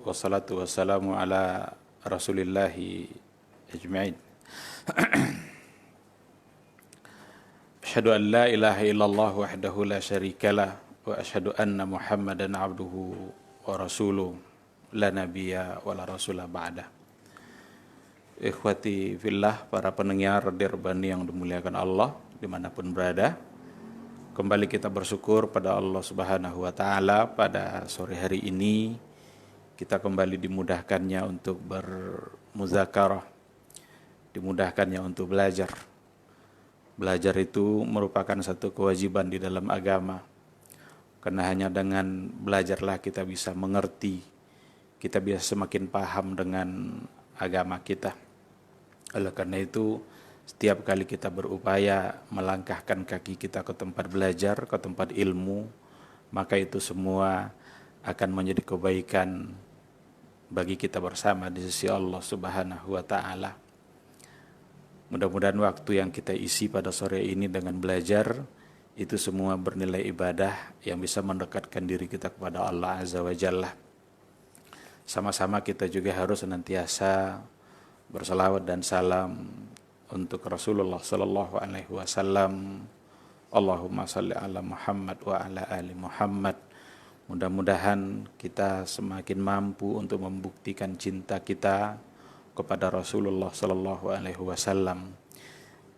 wassalatu wassalamu ala rasulillahi ajma'in. Asyhadu an la ilaha illallah wahdahu la syarikalah wa asyhadu anna Muhammadan abduhu wa rasuluh la nabiyya wa la rasulah ba'dah. Ikhwati fillah, para pendengar Dirbani yang dimuliakan Allah dimanapun berada, kembali kita bersyukur pada Allah Subhanahu wa Ta'ala. Pada sore hari ini kita kembali dimudahkannya untuk bermuzakarah, dimudahkannya untuk belajar. Belajar itu merupakan satu kewajiban di dalam agama, karena hanya dengan belajarlah kita bisa mengerti, kita bisa semakin paham dengan agama kita. Oleh karena itu, setiap kali kita berupaya melangkahkan kaki kita ke tempat belajar, ke tempat ilmu, maka itu semua akan menjadi kebaikan bagi kita bersama di sisi Allah Subhanahu wa Ta'ala. Mudah-mudahan waktu yang kita isi pada sore ini dengan belajar itu semua bernilai ibadah yang bisa mendekatkan diri kita kepada Allah Azza wa Jalla. Sama-sama kita juga harus senantiasa bersalawat dan salam untuk Rasulullah sallallahu alaihi wasallam. Allahumma salli ala Muhammad wa ala ali Muhammad. Mudah-mudahan kita semakin mampu untuk membuktikan cinta kita kepada Rasulullah sallallahu alaihi wasallam.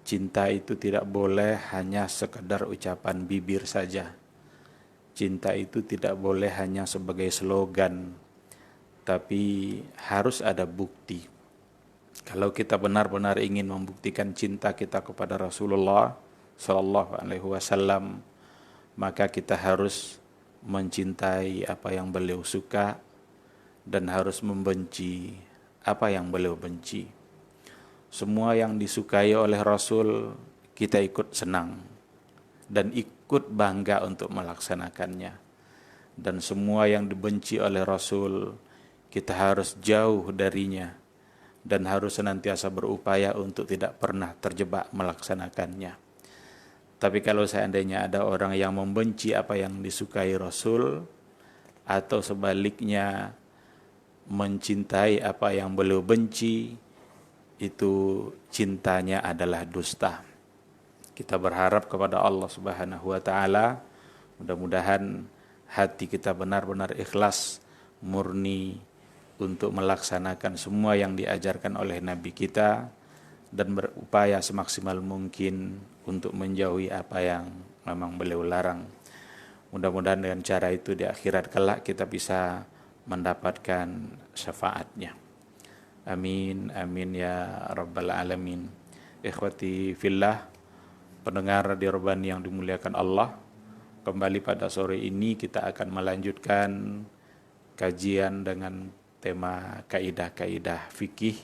Cinta itu tidak boleh hanya sekedar ucapan bibir saja. Cinta itu tidak boleh hanya sebagai slogan, tapi harus ada bukti. Kalau kita benar-benar ingin membuktikan cinta kita kepada Rasulullah sallallahu alaihi wasallam, maka kita harus mencintai apa yang beliau suka dan harus membenci apa yang beliau benci. Semua yang disukai oleh Rasul kita ikut senang dan ikut bangga untuk melaksanakannya. Dan semua yang dibenci oleh Rasul kita harus jauh darinya dan harus senantiasa berupaya untuk tidak pernah terjebak melaksanakannya. Tapi kalau seandainya ada orang yang membenci apa yang disukai Rasul, atau sebaliknya mencintai apa yang beliau benci, itu cintanya adalah dusta. Kita berharap kepada Allah Subhanahu wa Ta'ala, mudah-mudahan hati kita benar-benar ikhlas, murni untuk melaksanakan semua yang diajarkan oleh Nabi kita dan berupaya semaksimal mungkin untuk menjauhi apa yang memang beliau larang. Mudah-mudahan dengan cara itu di akhirat kelak kita bisa mendapatkan syafaatnya. Amin, amin ya rabbal alamin. Ikhwati fillah, pendengar Dirbani yang dimuliakan Allah, kembali pada sore ini kita akan melanjutkan kajian dengan tema kaidah-kaidah fikih,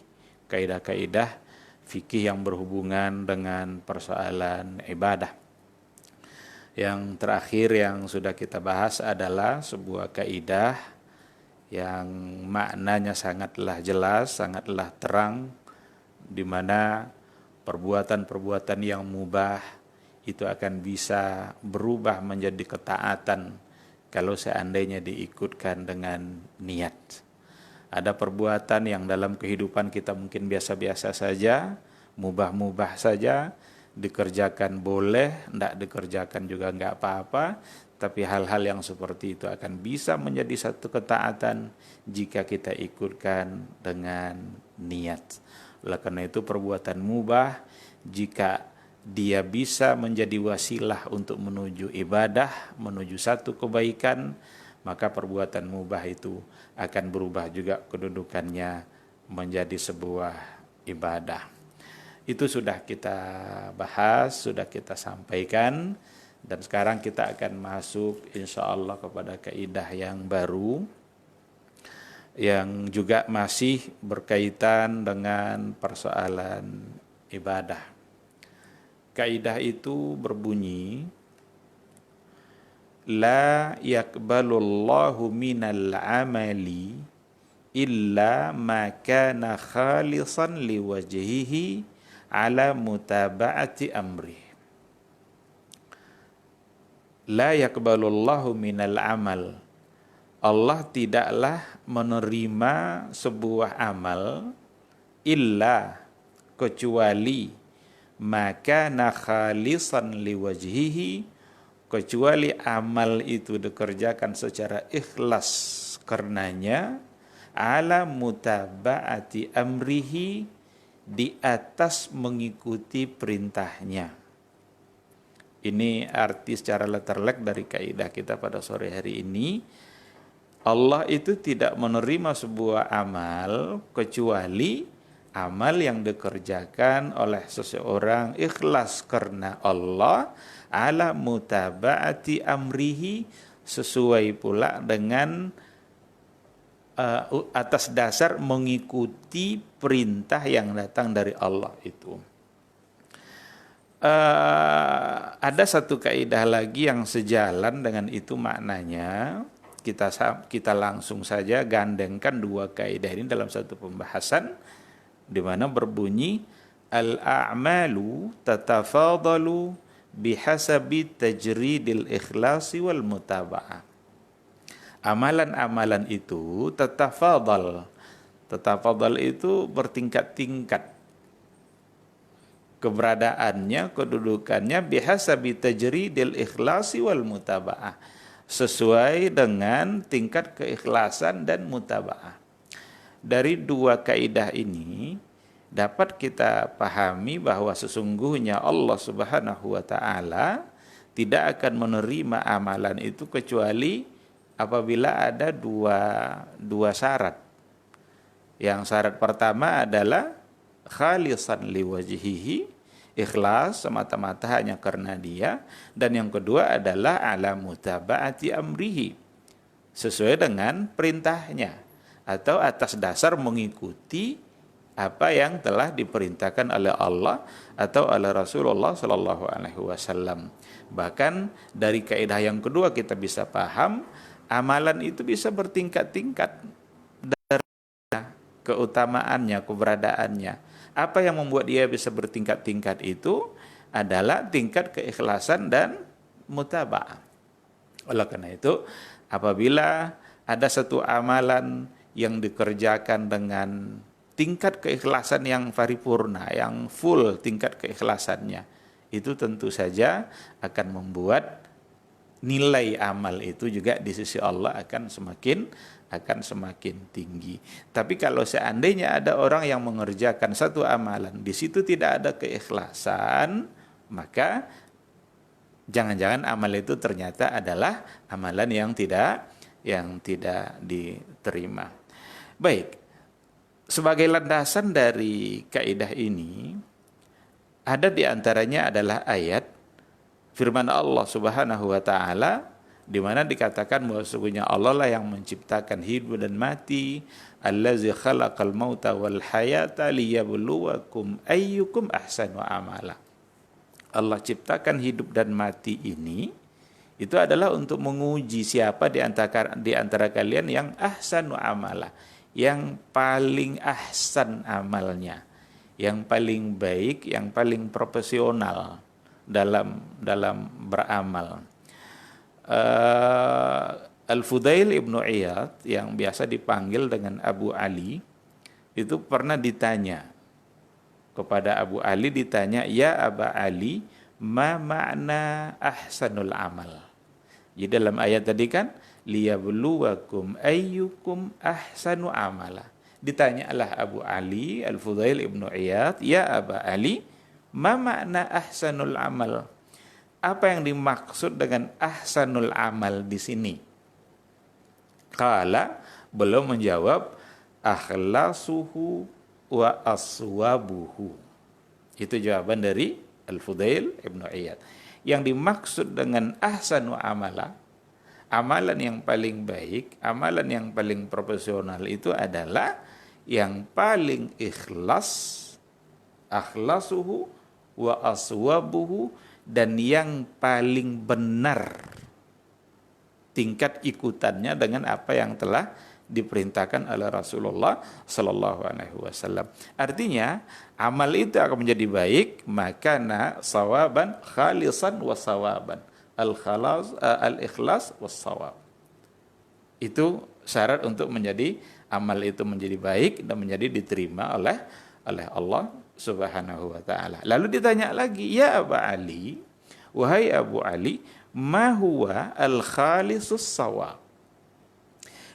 kaidah-kaidah fikih yang berhubungan dengan persoalan ibadah. Yang terakhir yang sudah kita bahas adalah sebuah kaidah yang maknanya sangatlah jelas, sangatlah terang, di mana perbuatan-perbuatan yang mubah itu akan bisa berubah menjadi ketaatan kalau seandainya diikutkan dengan niat. Ada perbuatan yang dalam kehidupan kita mungkin biasa-biasa saja, mubah-mubah saja, dikerjakan boleh, tidak dikerjakan juga enggak apa-apa, tapi hal-hal yang seperti itu akan bisa menjadi satu ketaatan jika kita ikutkan dengan niat. Oleh karena itu perbuatan mubah, jika dia bisa menjadi wasilah untuk menuju ibadah, menuju satu kebaikan, maka perbuatan mubah itu akan berubah juga kedudukannya menjadi sebuah ibadah. Itu sudah kita bahas, sudah kita sampaikan, dan sekarang kita akan masuk insya Allah kepada kaidah yang baru yang juga masih berkaitan dengan persoalan ibadah. Kaidah itu berbunyi, la yakbalullahu minal amali illa ma kana khalisan liwajhihi ala mutaba'ati amri. La yakbalullahu minal amal, Allah tidaklah menerima sebuah amal illa kecuali maka khalisan liwajhihi, kecuali amal itu dikerjakan secara ikhlas karenanya, ala mutaba'ati amrihi, di atas mengikuti perintahnya. Ini arti secara letterlek dari kaidah kita pada sore hari ini. Allah itu tidak menerima sebuah amal kecuali amal yang dikerjakan oleh seseorang ikhlas karena Allah, ala mutaba'ati amrihi, sesuai pula dengan atas dasar mengikuti perintah yang datang dari Allah itu. Ada satu kaidah lagi yang sejalan dengan itu maknanya. Kita langsung saja gandengkan dua kaidah ini dalam satu pembahasan di mana berbunyi al-a'malu tatafadalu bihasabi tajridil ikhlasi wal mutaba'ah. Amalan-amalan itu tatafadal. Tatafadal itu bertingkat-tingkat keberadaannya, kedudukannya bihasabi tajridil ikhlasi wal mutaba'ah, sesuai dengan tingkat keikhlasan dan mutaba'ah. Dari dua kaidah ini dapat kita pahami bahwa sesungguhnya Allah Subhanahu wa taala tidak akan menerima amalan itu kecuali apabila ada dua syarat. Yang syarat pertama adalah khalisan liwajhihi, ikhlas semata-mata hanya karena dia, dan yang kedua adalah ala mutaba'ati amrihi, sesuai dengan perintahnya atau atas dasar mengikuti apa yang telah diperintahkan oleh Allah atau oleh Rasulullah Sallallahu Alaihi Wasallam. Bahkan dari kaidah yang kedua kita bisa paham amalan itu bisa bertingkat-tingkat dari keutamaannya, keberadaannya. Apa yang membuat dia bisa bertingkat-tingkat itu adalah tingkat keikhlasan dan mutaba'ah. Oleh karena itu, apabila ada satu amalan yang dikerjakan dengan tingkat keikhlasan yang paripurna, yang full tingkat keikhlasannya, itu tentu saja akan membuat nilai amal itu juga di sisi Allah akan semakin tinggi. Tapi kalau seandainya ada orang yang mengerjakan satu amalan, di situ tidak ada keikhlasan, maka jangan-jangan amal itu ternyata adalah amalan yang tidak diterima. Baik, sebagai landasan dari kaidah ini, ada di antaranya adalah ayat firman Allah Subhanahu wa taala di mana dikatakan bahwa sesungguhnya Allah lah yang menciptakan hidup dan mati, allazi khalaqal mauta wal hayata liyabluwakum ayyukum ahsanu amala. Allah ciptakan hidup dan mati ini itu adalah untuk menguji siapa di antara kalian yang ahsanu amala, yang paling ahsan amalnya, yang paling baik, yang paling profesional dalam beramal. Al-Fudail ibnu Iyad yang biasa dipanggil dengan Abu Ali itu pernah ditanya kepada Abu Ali, ditanya, ya Aba Ali, ma makna ahsanul amal. Jadi dalam ayat tadi kan liyabluwakum ayyukum ahsanu amala. Ditanyalah Abu Ali Al-Fudail ibnu Iyad, ya Aba Ali, ma makna ahsanul amal? Apa yang dimaksud dengan ahsanul amal di sini? Qala, beliau menjawab, akhlasuhu wa aswabuhu. Itu jawaban dari Al-Fudail ibnu Iyad. Yang dimaksud dengan ahsanu amala, amalan yang paling baik, amalan yang paling profesional itu adalah yang paling ikhlas, akhlasuhu wa aswabuhu, dan yang paling benar tingkat ikutannya dengan apa yang telah diperintahkan oleh Rasulullah Sallallahu Alaihi Wasallam. Artinya amal itu akan menjadi baik makana sawaban khalisan wa sawaban, al-ikhlas was sawab. Itu syarat untuk menjadi amal itu menjadi baik dan menjadi diterima oleh Allah Subhanahu wa taala. Lalu ditanya lagi, ya Aba Ali, wahai Abu Ali, ma huwa al-khalisus shawab?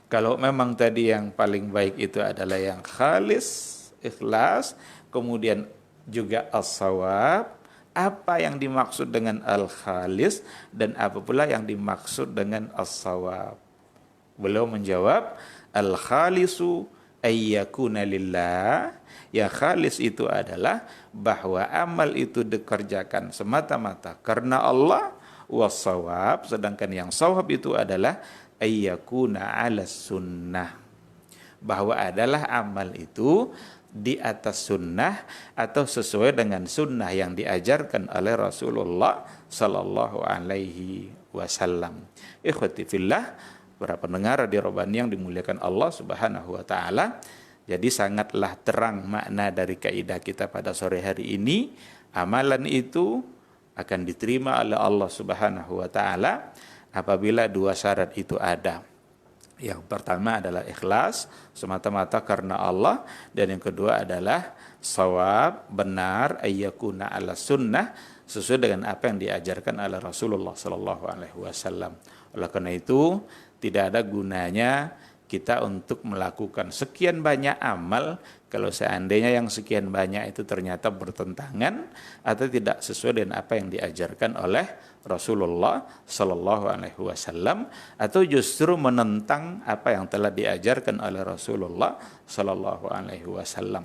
Kalau memang tadi yang paling baik itu adalah yang khalis, ikhlas, kemudian juga as-shawab, apa yang dimaksud dengan al-khalis dan apa pula yang dimaksud dengan as-shawab? Beliau menjawab, al-khalisu ayyakuna lillah. Yang khalis itu adalah bahwa amal itu dikerjakan semata-mata karena Allah, was-shawab, sedangkan yang shawab itu adalah ayyakuna ala sunnah, bahwa adalah amal itu di atas sunnah atau sesuai dengan sunnah yang diajarkan oleh Rasulullah sallallahu alaihi wasallam. Ikhwati fillah, para pendengar di Robani yang dimuliakan Allah Subhanahu wa taala, jadi sangatlah terang makna dari kaidah kita pada sore hari ini. Amalan itu akan diterima oleh Allah Subhanahu wa taala apabila dua syarat itu ada. Yang pertama adalah ikhlas, semata-mata karena Allah, dan yang kedua adalah shawab, benar, ayyakuna ala sunnah, sesuai dengan apa yang diajarkan oleh Rasulullah sallallahu alaihi wasallam. Oleh karena itu, tidak ada gunanya kita untuk melakukan sekian banyak amal kalau seandainya yang sekian banyak itu ternyata bertentangan atau tidak sesuai dengan apa yang diajarkan oleh Rasulullah sallallahu alaihi wasallam, atau justru menentang apa yang telah diajarkan oleh Rasulullah sallallahu alaihi wasallam.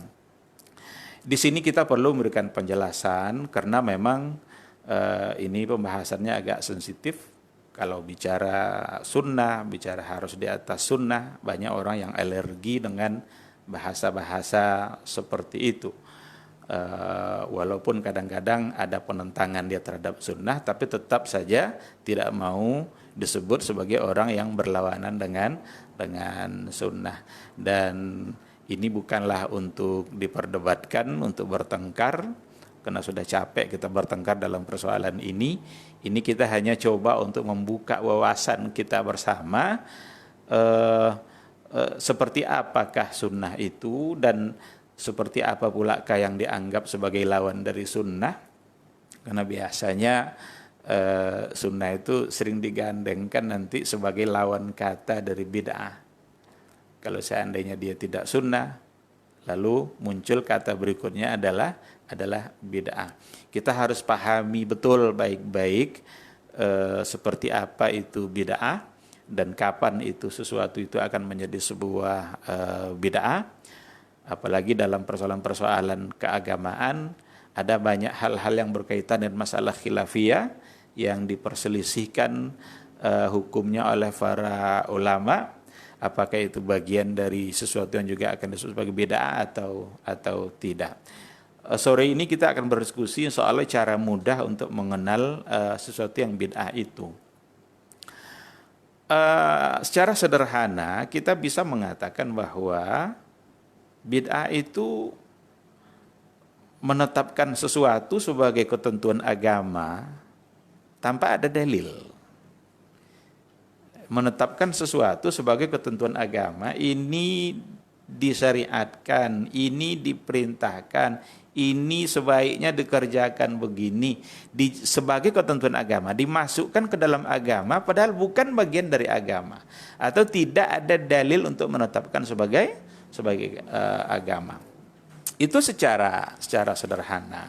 Di sini kita perlu memberikan penjelasan karena memang ini pembahasannya agak sensitif. Kalau bicara sunnah, bicara harus di atas sunnah, banyak orang yang alergi dengan bahasa-bahasa seperti itu. Walaupun kadang-kadang ada penentangan dia terhadap sunnah, tapi tetap saja tidak mau disebut sebagai orang yang berlawanan dengan sunnah. Dan ini bukanlah untuk diperdebatkan, untuk bertengkar, karena sudah capek kita bertengkar dalam persoalan ini. Ini kita hanya coba untuk membuka wawasan kita bersama, seperti apakah sunnah itu dan seperti apa pula yang dianggap sebagai lawan dari sunnah. Karena biasanya sunnah itu sering digandengkan nanti sebagai lawan kata dari bid'ah. Kalau seandainya dia tidak sunnah, lalu muncul kata berikutnya adalah bid'ah. Kita harus pahami betul baik-baik seperti apa itu bid'ah dan kapan itu sesuatu itu akan menjadi sebuah bid'ah. Apalagi dalam persoalan-persoalan keagamaan ada banyak hal-hal yang berkaitan dengan masalah khilafiyah yang diperselisihkan hukumnya oleh para ulama. Apakah itu bagian dari sesuatu yang juga akan disebut sebagai bid'ah atau tidak. Sore ini kita akan berdiskusi soal cara mudah untuk mengenal sesuatu yang bid'ah itu. Secara sederhana kita bisa mengatakan bahwa bid'ah itu menetapkan sesuatu sebagai ketentuan agama tanpa ada dalil. Menetapkan sesuatu sebagai ketentuan agama, ini disyariatkan, ini diperintahkan, ini sebaiknya dikerjakan begini, sebagai ketentuan agama, dimasukkan ke dalam agama padahal bukan bagian dari agama, atau tidak ada dalil untuk menetapkan sebagai agama. Itu secara sederhana.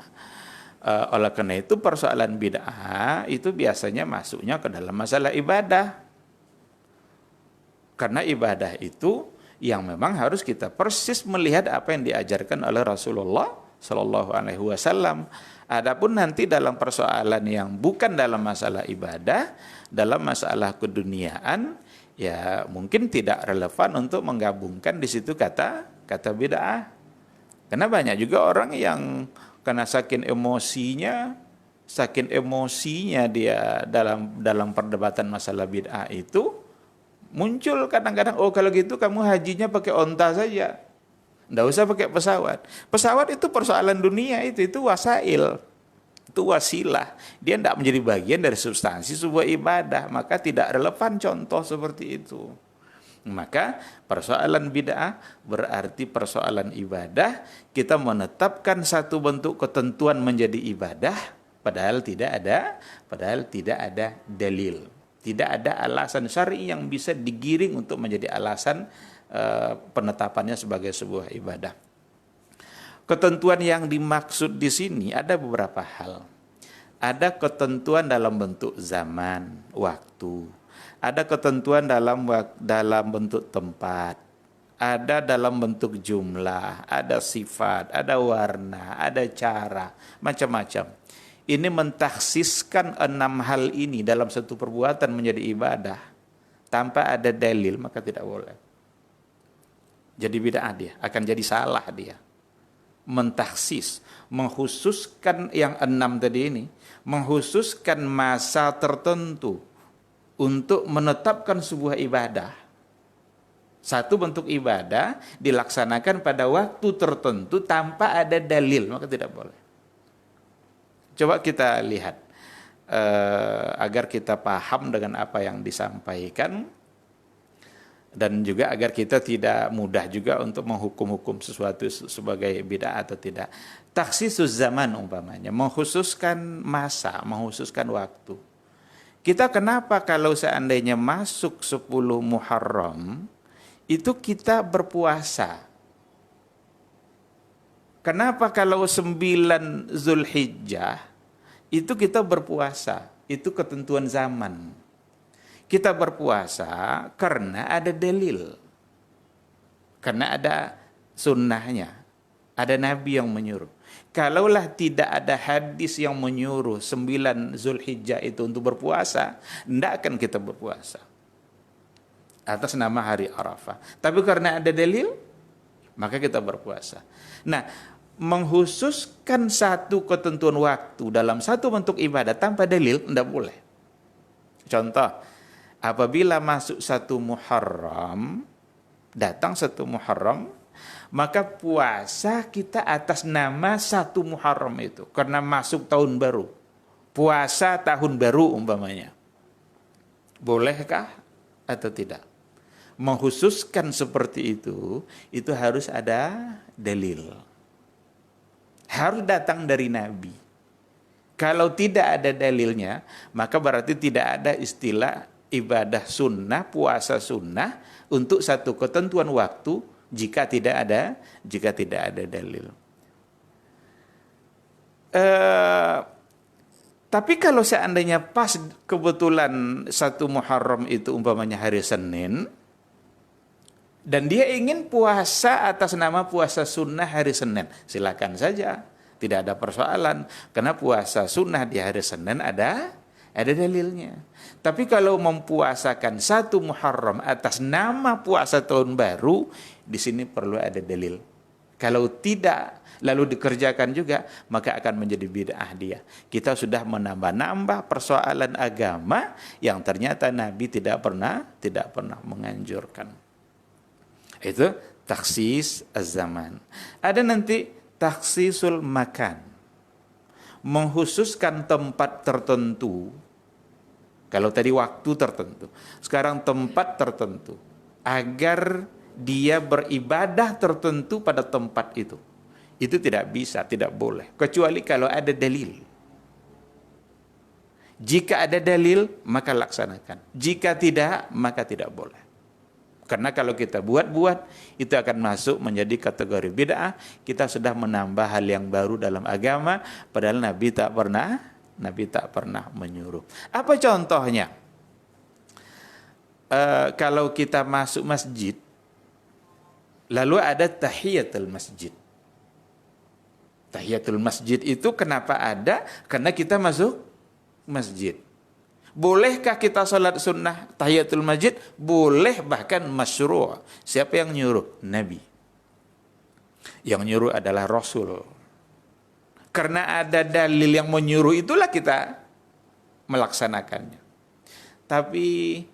Oleh karena itu persoalan bid'ah itu biasanya masuknya ke dalam masalah ibadah. Karena ibadah itu yang memang harus kita persis melihat apa yang diajarkan oleh Rasulullah Sallallahu Alaihi Wasallam. Adapun nanti dalam persoalan yang bukan dalam masalah ibadah, dalam masalah keduniaan, ya mungkin tidak relevan untuk menggabungkan di situ kata bid'ah. Karena banyak juga orang yang karena saking emosinya dia dalam perdebatan masalah bid'ah itu, muncul kadang-kadang, oh kalau gitu kamu hajinya pakai onta saja, nggak usah pakai pesawat. Pesawat itu persoalan dunia, itu wasail, itu wasilah. Dia tidak menjadi bagian dari substansi sebuah ibadah, maka tidak relevan contoh seperti itu. Maka persoalan bid'ah berarti persoalan ibadah. Kita menetapkan satu bentuk ketentuan menjadi ibadah, padahal tidak ada dalil. Tidak ada alasan syar'i yang bisa digiring untuk menjadi alasan penetapannya sebagai sebuah ibadah. Ketentuan yang dimaksud di sini ada beberapa hal. Ada ketentuan dalam bentuk zaman, waktu. Ada ketentuan dalam bentuk tempat. Ada dalam bentuk jumlah, ada sifat, ada warna, ada cara, macam-macam. Ini mentaksiskan 6 hal ini dalam satu perbuatan menjadi ibadah tanpa ada dalil, maka tidak boleh. Jadi bid'ah dia, akan jadi salah dia. Mentaksis, mengkhususkan yang 6 tadi ini, mengkhususkan masa tertentu untuk menetapkan sebuah ibadah. Satu bentuk ibadah dilaksanakan pada waktu tertentu tanpa ada dalil, maka tidak boleh. Coba kita lihat agar kita paham dengan apa yang disampaikan, dan juga agar kita tidak mudah juga untuk menghukum-hukum sesuatu sebagai bid'ah atau tidak. Takhsisus zaman umpamanya, mengkhususkan masa, mengkhususkan waktu. Kita kenapa kalau seandainya masuk 10 Muharram itu kita berpuasa? Kenapa kalau 9 Zulhijjah itu kita berpuasa? Itu ketentuan zaman. Kita berpuasa karena ada dalil. Karena ada sunnahnya. Ada Nabi yang menyuruh. Kalaulah tidak ada hadis yang menyuruh 9 Zulhijjah itu untuk berpuasa, tidak akan kita berpuasa atas nama hari Arafah. Tapi karena ada dalil, maka kita berpuasa. Nah, menghususkan satu ketentuan waktu dalam satu bentuk ibadah tanpa dalil, tidak boleh. Contoh, apabila masuk 1 Muharram, datang 1 Muharram, maka puasa kita atas nama 1 Muharram itu. Karena masuk tahun baru. Puasa tahun baru umpamanya. Bolehkah atau tidak? Mengkhususkan seperti itu harus ada dalil. Harus datang dari Nabi. Kalau tidak ada dalilnya, maka berarti tidak ada istilah ibadah sunnah, puasa sunnah untuk satu ketentuan waktu jika tidak ada dalil. Tapi kalau seandainya pas kebetulan 1 Muharram itu umpamanya hari Senin, dan dia ingin puasa atas nama puasa sunnah hari Senin, silakan saja, tidak ada persoalan, karena puasa sunnah di hari Senin ada dalilnya. Tapi kalau mempuasakan 1 Muharram atas nama puasa tahun baru, di sini perlu ada dalil. Kalau tidak lalu dikerjakan juga, maka akan menjadi bid'ah dia. Kita sudah menambah-nambah persoalan agama yang ternyata Nabi tidak pernah menganjurkan. Itu taksis az-zaman. Ada nanti taksisul makan. Menghususkan tempat tertentu. Kalau tadi waktu tertentu, sekarang tempat tertentu. Agar dia beribadah tertentu pada tempat itu. Itu tidak bisa, tidak boleh. Kecuali kalau ada dalil. Jika ada dalil, maka laksanakan. Jika tidak, maka tidak boleh. Karena kalau kita buat-buat, itu akan masuk menjadi kategori bid'ah. Kita sudah menambah hal yang baru dalam agama, padahal Nabi tak pernah menyuruh. Apa contohnya? Kalau kita masuk masjid, lalu ada tahiyatul masjid. Tahiyatul masjid itu kenapa ada? Karena kita masuk masjid. Bolehkah kita sholat sunnah tahiyatul masjid? Boleh, bahkan masyru'. Siapa yang nyuruh? Nabi. Yang nyuruh adalah Rasul. Karena ada dalil yang menyuruh, itulah kita melaksanakannya. Tapi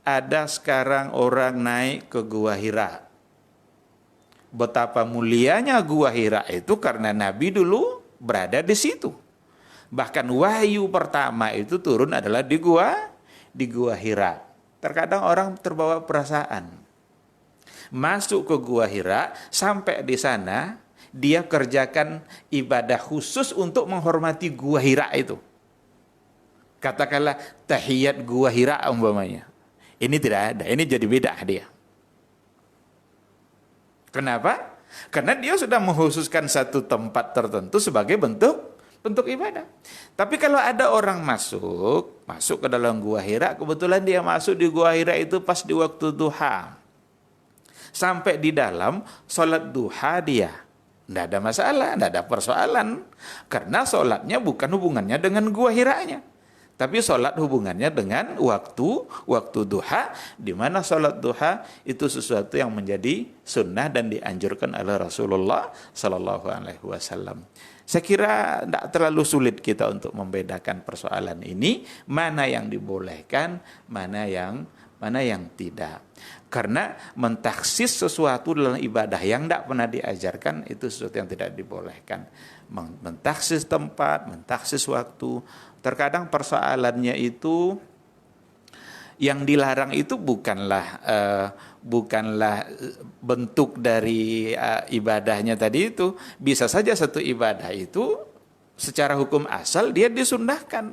ada sekarang orang naik ke Gua Hira. Betapa mulianya Gua Hira itu karena Nabi dulu berada di situ. Bahkan wahyu pertama itu turun adalah di Gua Hira. Terkadang orang terbawa perasaan. masuk ke Gua Hira, sampai di sana dia kerjakan ibadah khusus untuk menghormati Gua Hira itu. Katakanlah tahiyat Gua Hira umpamanya. Ini tidak ada, ini jadi bid'ah dia. Kenapa? Karena dia sudah mengkhususkan satu tempat tertentu sebagai bentuk ibadah. Tapi kalau ada orang masuk ke dalam Gua Hira, kebetulan dia masuk di Gua Hira itu pas di waktu duha. Sampai di dalam sholat duha dia, tidak ada masalah, tidak ada persoalan. Karena sholatnya bukan hubungannya dengan Gua Hiranya, tapi sholat hubungannya dengan waktu duha, di mana sholat duha itu sesuatu yang menjadi sunnah dan dianjurkan oleh Rasulullah Sallallahu Alaihi Wasallam. Saya kira tidak terlalu sulit kita untuk membedakan persoalan ini, mana yang dibolehkan, mana yang tidak. Karena mentaksis sesuatu dalam ibadah yang tidak pernah diajarkan itu sesuatu yang tidak dibolehkan. Mentaksis tempat, mentaksis waktu. Terkadang persoalannya itu yang dilarang itu bukanlah bentuk dari ibadahnya tadi itu. Bisa saja satu ibadah itu secara hukum asal dia disunnahkan.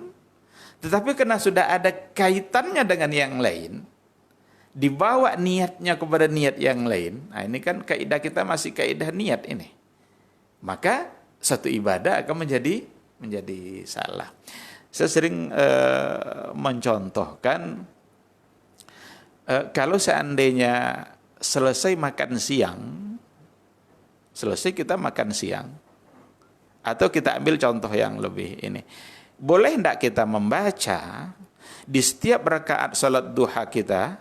Tetapi karena sudah ada kaitannya dengan yang lain, dibawa niatnya kepada niat yang lain. Nah, ini kan kaidah kita masih kaidah niat ini. Maka satu ibadah akan menjadi salah. Saya sering mencontohkan kalau seandainya selesai kita makan siang, atau kita ambil contoh yang lebih ini, boleh tidak kita membaca di setiap rakaat salat duha kita,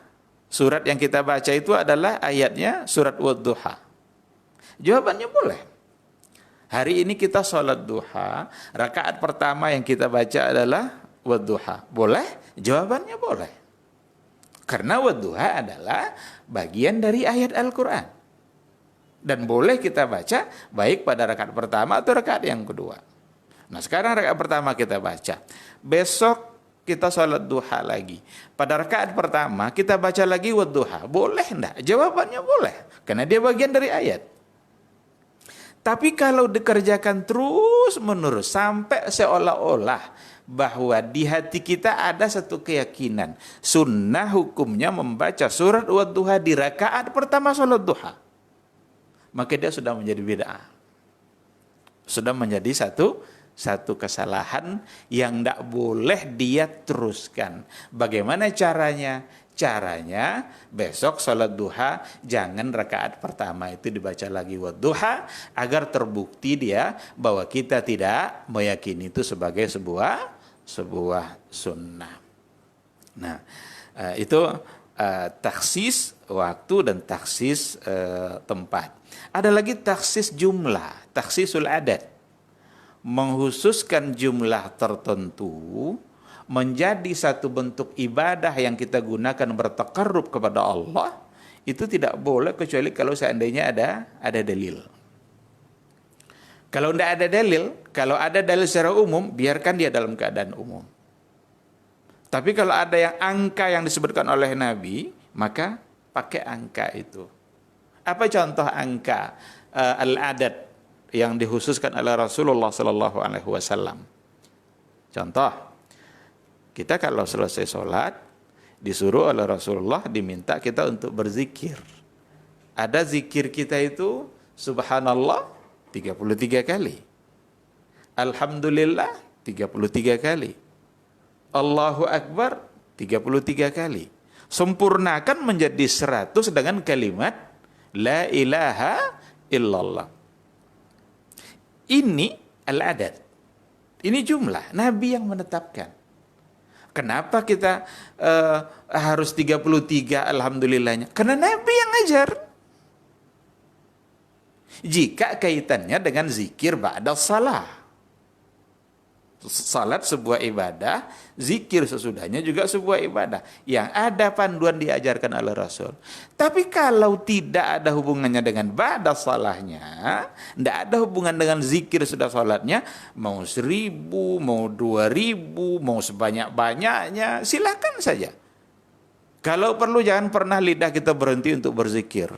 surat yang kita baca itu adalah ayatnya surat Wad-Duha? Jawabannya boleh. Hari ini kita salat duha, rakaat pertama yang kita baca adalah Wad-Duha. Boleh? Jawabannya boleh. Karena Wad-Duha adalah bagian dari ayat Al-Quran. Dan boleh kita baca baik pada rakaat pertama atau rakaat yang kedua. Nah, sekarang rakaat pertama kita baca. Besok kita salat duha lagi. Pada rakaat pertama kita baca lagi Wad-Duha. Boleh enggak? Jawabannya boleh. Karena dia bagian dari ayat. Tapi kalau dikerjakan terus-menerus sampai seolah-olah bahwa di hati kita ada satu keyakinan, sunnah hukumnya membaca surat Wad-Duha di rakaat pertama salat duha, maka dia sudah menjadi bid'ah. Sudah menjadi satu kesalahan yang tidak boleh dia teruskan. Bagaimana caranya? Caranya besok salat duha jangan rakaat pertama itu dibaca lagi Wad-Duha, agar terbukti dia bahwa kita tidak meyakini itu sebagai sebuah sunnah. Nah, itu taksis waktu dan taksis tempat. Ada lagi taksis jumlah, taksisul adat. Menghususkan jumlah tertentu menjadi satu bentuk ibadah yang kita gunakan bertakarrub kepada Allah, itu tidak boleh kecuali kalau seandainya ada dalil. Kalau tidak ada dalil, kalau ada dalil secara umum, biarkan dia dalam keadaan umum. Tapi kalau ada yang angka yang disebutkan oleh Nabi, maka pakai angka itu. Apa contoh angka al-adat yang dikhususkan oleh Rasulullah Sallallahu Alaihi Wasallam? Contoh, kita kalau selesai sholat, disuruh oleh Rasulullah, diminta kita untuk berzikir. Ada zikir kita itu, subhanallah, 33 kali. Alhamdulillah, 33 kali. Allahu Akbar, 33 kali. Sempurnakan menjadi 100 dengan kalimat, La ilaha illallah. Ini al-adat. Ini jumlah, Nabi yang menetapkan. Kenapa kita harus 33 alhamdulillahnya? Karena Nabi yang ngajar. Jika kaitannya dengan zikir ba'da salah. Salat sebuah ibadah, zikir sesudahnya juga sebuah ibadah yang ada panduan diajarkan oleh Rasul. Tapi kalau tidak ada hubungannya dengan ba'da salahnya, tidak ada hubungan dengan zikir sudah salatnya, mau 1000, mau 2000, mau sebanyak-banyaknya, silakan saja. Kalau perlu jangan pernah lidah kita berhenti untuk berzikir.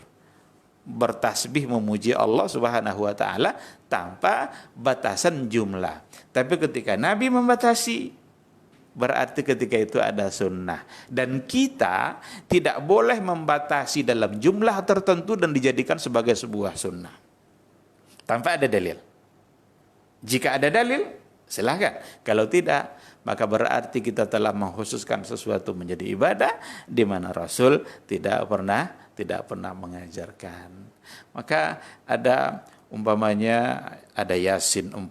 bertasbih memuji Allah Subhanahu wa taala tanpa batasan jumlah. Tapi ketika Nabi membatasi, berarti ketika itu ada sunnah. Dan kita tidak boleh membatasi dalam jumlah tertentu dan dijadikan sebagai sebuah sunnah tanpa ada dalil. Jika ada dalil, silahkan. Kalau tidak, maka berarti kita telah mengkhususkan sesuatu menjadi ibadah di mana Rasul tidak pernah mengajarkan. Maka ada umpamanya ada Yasin 40,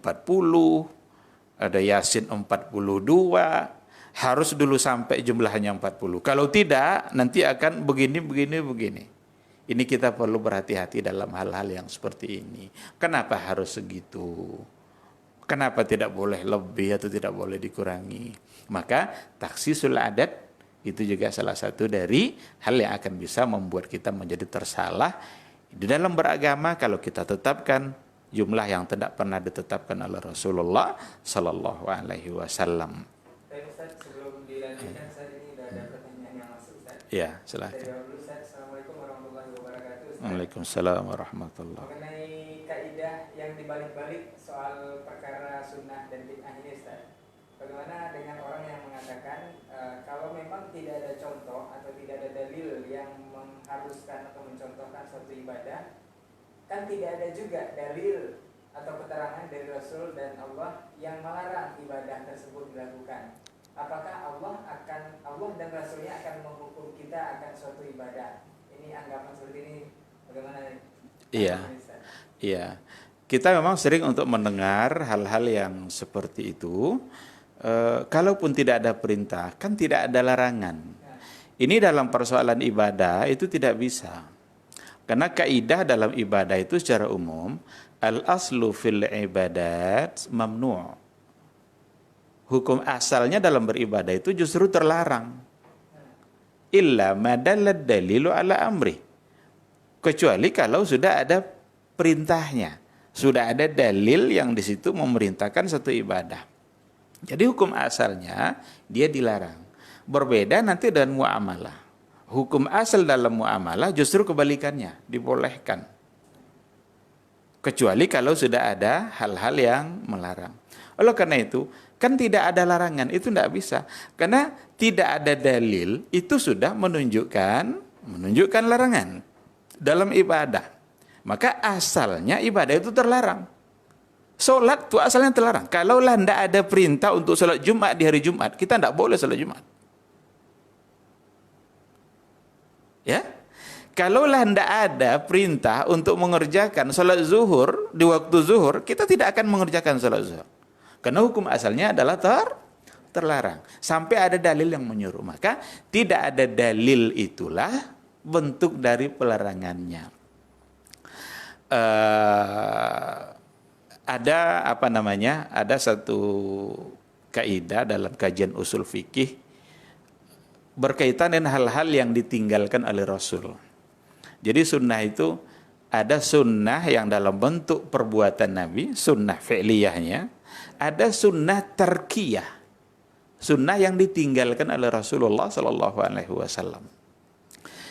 ada Yasin 42, harus dulu sampai jumlahnya 40. Kalau tidak, nanti akan begini. Ini kita perlu berhati-hati dalam hal-hal yang seperti ini. Kenapa harus segitu? Kenapa tidak boleh lebih atau tidak boleh dikurangi? Maka taksisul adat itu juga salah satu dari hal yang akan bisa membuat kita menjadi tersalah di dalam beragama kalau kita tetapkan jumlah yang tidak pernah ditetapkan oleh Rasulullah Sallallahu Alaihi Wasallam. Ustaz, sebelum dilanjutkan, saat ini sudah ada pertanyaan yang masuk, Ustaz. Ya, silakan. Assalamualaikum warahmatullahi wabarakatuh, Ustaz. Waalaikumsalam warahmatullahi. Mengenai kaidah yang dibalik-balik soal perkara sunnah dan bid'ah ini, Ustaz. Bagaimana dengan orang yang mengatakan kalau memang tidak ada contoh atau tidak ada dalil yang mengharuskan atau mencontohkan suatu ibadah, kan tidak ada juga dalil atau keterangan dari Rasul dan Allah yang melarang ibadah tersebut dilakukan. Apakah Allah dan Rasulnya akan menghukum kita akan suatu ibadah? Ini anggapan seperti ini bagaimana? Iya. Kita memang sering untuk mendengar hal-hal yang seperti itu. Kalaupun tidak ada perintah, kan tidak ada larangan. Ini dalam persoalan ibadah itu tidak bisa. Karena kaidah dalam ibadah itu secara umum, al-aslu fil ibadat mamnu'. Hukum asalnya dalam beribadah itu justru terlarang. Illa madallad dalilu ala amri. Kecuali kalau sudah ada perintahnya. Sudah ada dalil yang di situ memerintahkan satu ibadah. Jadi hukum asalnya dia dilarang. Berbeda nanti dengan muamalah. Hukum asal dalam muamalah justru kebalikannya, dibolehkan. Kecuali kalau sudah ada hal-hal yang melarang. Oleh karena itu, kan tidak ada larangan, itu tidak bisa. Karena tidak ada dalil, itu sudah menunjukkan larangan dalam ibadah. Maka asalnya ibadah itu terlarang. Solat itu asalnya terlarang. Kalaulah tidak ada perintah untuk solat Jumat di hari Jumat, kita tidak boleh solat Jumat. Ya, kalaulah tidak ada perintah untuk mengerjakan solat zuhur di waktu zuhur, kita tidak akan mengerjakan solat zuhur. Karena hukum asalnya adalah terlarang. Sampai ada dalil yang menyuruh. Maka tidak ada dalil itulah bentuk dari pelarangannya. Ada satu kaidah dalam kajian usul fikih berkaitan dengan hal-hal yang ditinggalkan oleh Rasul. Jadi sunnah itu ada sunnah yang dalam bentuk perbuatan Nabi, sunnah fi'liyahnya, ada sunnah tarkiyah, sunnah yang ditinggalkan oleh Rasulullah Sallallahu Alaihi Wasallam.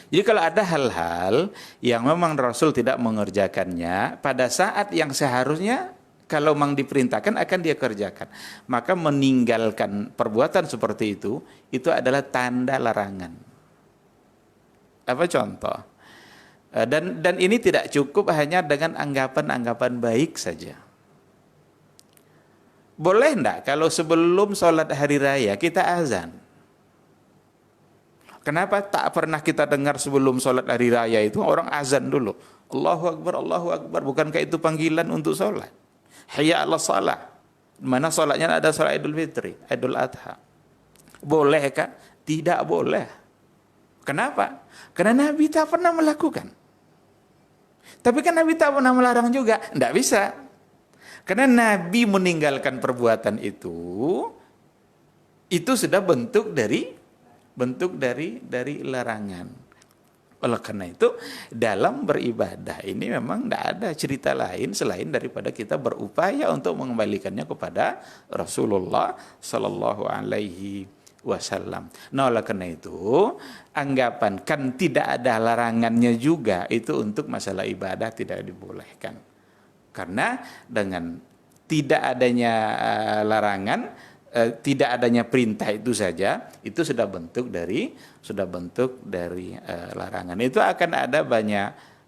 Jadi kalau ada hal-hal yang memang Rasul tidak mengerjakannya pada saat yang seharusnya kalau memang diperintahkan akan dia kerjakan, maka meninggalkan perbuatan seperti itu adalah tanda larangan. Apa contoh? Dan ini tidak cukup hanya dengan anggapan-anggapan baik saja. Boleh enggak kalau sebelum sholat hari raya kita azan? Kenapa tak pernah kita dengar sebelum sholat hari raya itu orang azan dulu? Allahu Akbar, Allahu Akbar. Bukankah itu panggilan untuk sholat? Hayya ala salah. Mana sholatnya ada sholat Idul Fitri, Idul Adha. Bolehkah? Tidak boleh. Kenapa? Karena Nabi tak pernah melakukan. Tapi kan Nabi tak pernah melarang juga. Tidak bisa. Karena Nabi meninggalkan perbuatan itu sudah bentuk dari larangan. Oleh karena itu dalam beribadah ini memang tidak ada cerita lain selain daripada kita berupaya untuk mengembalikannya kepada Rasulullah Sallallahu Alaihi wasallam. Nah, oleh karena itu, anggapan kan tidak ada larangannya juga itu untuk masalah ibadah tidak dibolehkan. Karena dengan tidak adanya larangan, tidak adanya perintah itu saja, itu sudah bentuk dari larangan. Itu akan ada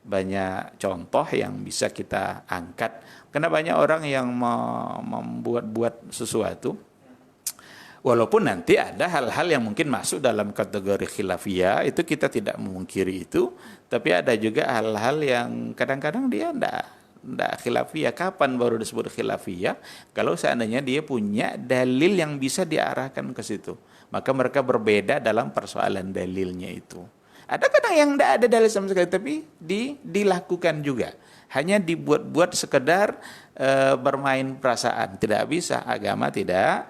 banyak contoh yang bisa kita angkat. Karena banyak orang yang membuat sesuatu, walaupun nanti ada hal-hal yang mungkin masuk dalam kategori khilafiyah, itu kita tidak memungkiri itu, tapi ada juga hal-hal yang kadang-kadang dia tidak khilafiyah. Kapan baru disebut khilafiyah? Kalau seandainya dia punya dalil yang bisa diarahkan ke situ. Maka mereka berbeda dalam persoalan dalilnya itu. Ada kadang yang tidak ada dalil sama sekali, tapi dilakukan juga. Hanya dibuat-buat sekedar bermain perasaan. Tidak bisa, agama tidak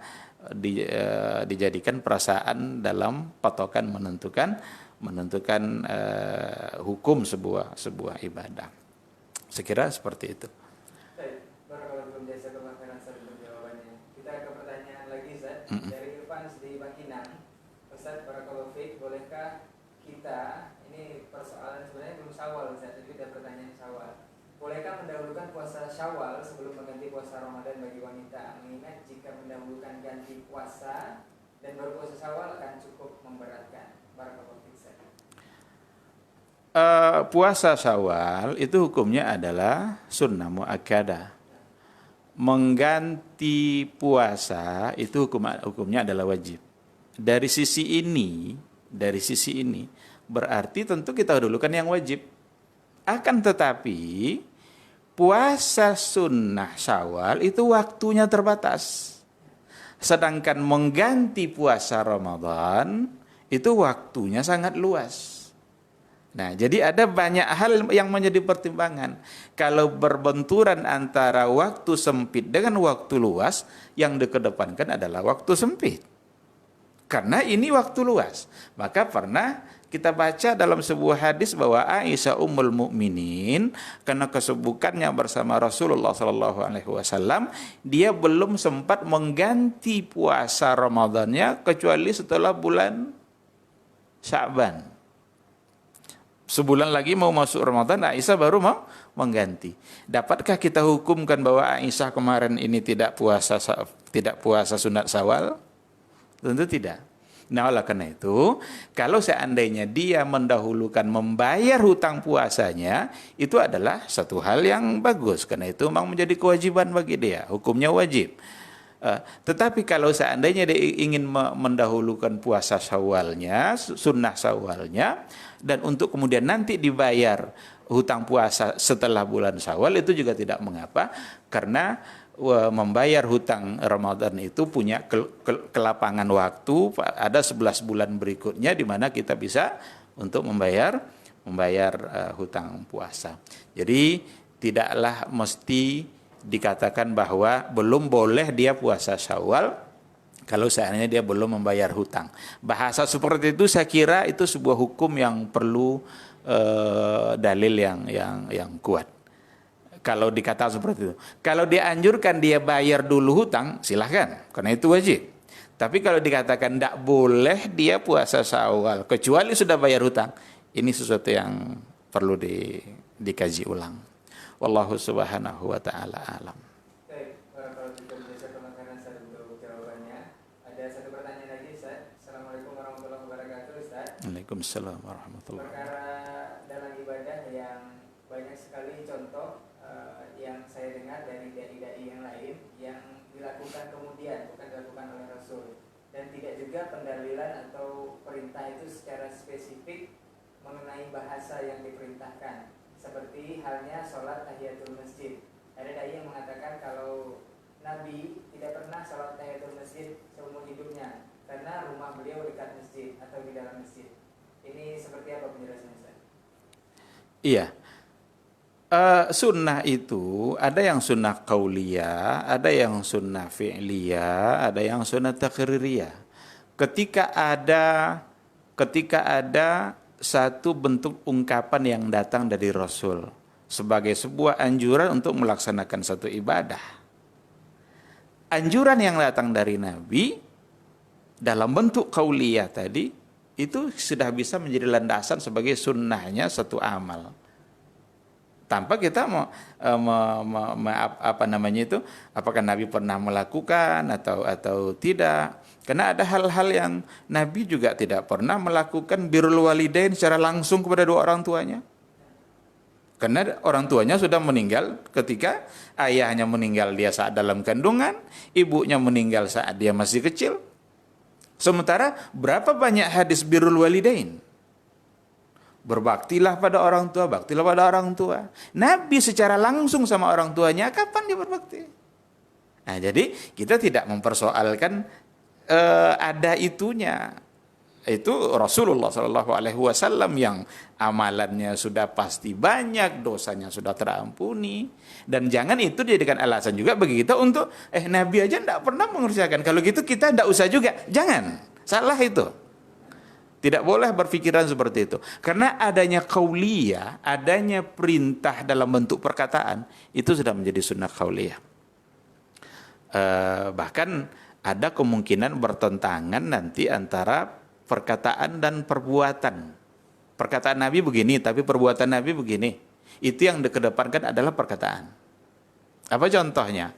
dijadikan perasaan dalam patokan menentukan hukum sebuah ibadah. Sekira seperti itu. Baik, barakallahu jasa kemahiran Ustaz untuk jawabannya. Kita ke pertanyaan lagi Ustaz. Dari Irfan di Bangkinang. Ustaz barakallahu fiik, bolehkah kita, ini persoalan sebenarnya belum Syawal Ustaz, tapi ada pertanyaan Syawal. Bolehkah mendahulukan puasa Syawal sebelum mengganti puasa Ramadan bagi wanita? Mengingat jika mendahulukan ganti puasa dan baru puasa Syawal akan cukup memberatkan. Barakallahu fiik Ustaz. Puasa Syawal itu hukumnya adalah sunnah muakkadah. Mengganti puasa itu hukumnya adalah wajib. Dari sisi ini berarti tentu kita dulukan yang wajib. Akan tetapi puasa sunnah Syawal itu waktunya terbatas. Sedangkan mengganti puasa Ramadan itu waktunya sangat luas. Nah, jadi ada banyak hal yang menjadi pertimbangan. Kalau berbenturan antara waktu sempit dengan waktu luas, yang dikedepankan adalah waktu sempit. Karena ini waktu luas. Maka pernah kita baca dalam sebuah hadis bahwa Aisyah Ummul Mukminin, karena kesibukannya bersama Rasulullah SAW, dia belum sempat mengganti puasa Ramadannya kecuali setelah bulan Sya'ban. Sebulan lagi mau masuk Ramadan, Aisyah baru mau mengganti. Dapatkah kita hukumkan bahwa Aisyah kemarin ini tidak puasa sunat Syawal? Tentu tidak. Nah, oleh karena itu, kalau seandainya dia mendahulukan membayar hutang puasanya, itu adalah satu hal yang bagus. Karena itu memang menjadi kewajiban bagi dia, hukumnya wajib. Tetapi kalau seandainya dia ingin mendahulukan puasa Syawalnya, sunnah Syawalnya, dan untuk kemudian nanti dibayar hutang puasa setelah bulan Syawal, itu juga tidak mengapa, karena membayar hutang Ramadan itu punya kelapangan waktu, ada 11 bulan berikutnya di mana kita bisa untuk membayar hutang puasa. Jadi tidaklah mesti dikatakan bahwa belum boleh dia puasa Syawal kalau seandainya dia belum membayar hutang. Bahasa seperti itu saya kira itu sebuah hukum yang perlu dalil yang kuat. Kalau dikatakan seperti itu. Kalau dianjurkan dia bayar dulu hutang, silahkan, karena itu wajib. Tapi kalau dikatakan tidak boleh dia puasa Syawal kecuali sudah bayar hutang, ini sesuatu yang perlu dikaji ulang. Wallahu subhanahu wa ta'ala alam. Baik, kalau kita biasa kemakanan saya untuk jawabannya. Ada satu pertanyaan lagi Ustaz. Assalamualaikum warahmatullahi wabarakatuh Ustaz. Waalaikumsalam warahmatullahi wabarakatuh. Perkara dalam ibadah yang banyak sekali contoh yang saya dengar dari dai-dai yang lain yang dilakukan kemudian bukan dilakukan oleh Rasul, dan tidak juga pendalilan atau perintah itu secara spesifik mengenai bahasa yang diperintahkan, seperti halnya sholat tahiyatul masjid. Ada dai yang mengatakan kalau Nabi tidak pernah sholat tahiyatul masjid seumur hidupnya karena rumah beliau dekat masjid atau di dalam masjid. Ini seperti apa penjelasannya Ustaz? Iya. Sunnah itu ada yang sunnah qauliyah, ada yang sunnah fi'liyah, ada yang sunnah taqririyah. Ketika ada satu bentuk ungkapan yang datang dari Rasul sebagai sebuah anjuran untuk melaksanakan satu ibadah, anjuran yang datang dari Nabi dalam bentuk qauliyah tadi itu sudah bisa menjadi landasan sebagai sunnahnya satu amal. Tanpa kita apa namanya itu, apakah Nabi pernah melakukan atau tidak. Karena ada hal-hal yang Nabi juga tidak pernah melakukan birrul walidain secara langsung kepada dua orang tuanya. Karena orang tuanya sudah meninggal ketika ayahnya meninggal dia saat dalam kandungan, ibunya meninggal saat dia masih kecil. Sementara berapa banyak hadis birrul walidain? Berbaktilah pada orang tua, baktilah pada orang tua. Nabi secara langsung sama orang tuanya, kapan dia berbakti? Nah, jadi kita tidak mempersoalkan ada itunya. Itu Rasulullah SAW yang amalannya sudah pasti banyak, dosanya sudah terampuni. Dan jangan itu dijadikan alasan juga bagi kita untuk, Nabi aja tidak pernah mengerjakan. Kalau gitu kita tidak usah juga. Jangan, salah itu. Tidak boleh berpikiran seperti itu. Karena adanya qauliyah, adanya perintah dalam bentuk perkataan, itu sudah menjadi sunnah qauliyah. Bahkan ada kemungkinan bertentangan nanti antara perkataan dan perbuatan. Perkataan Nabi begini, tapi perbuatan Nabi begini. Itu yang dikedepankan adalah perkataan. Apa contohnya?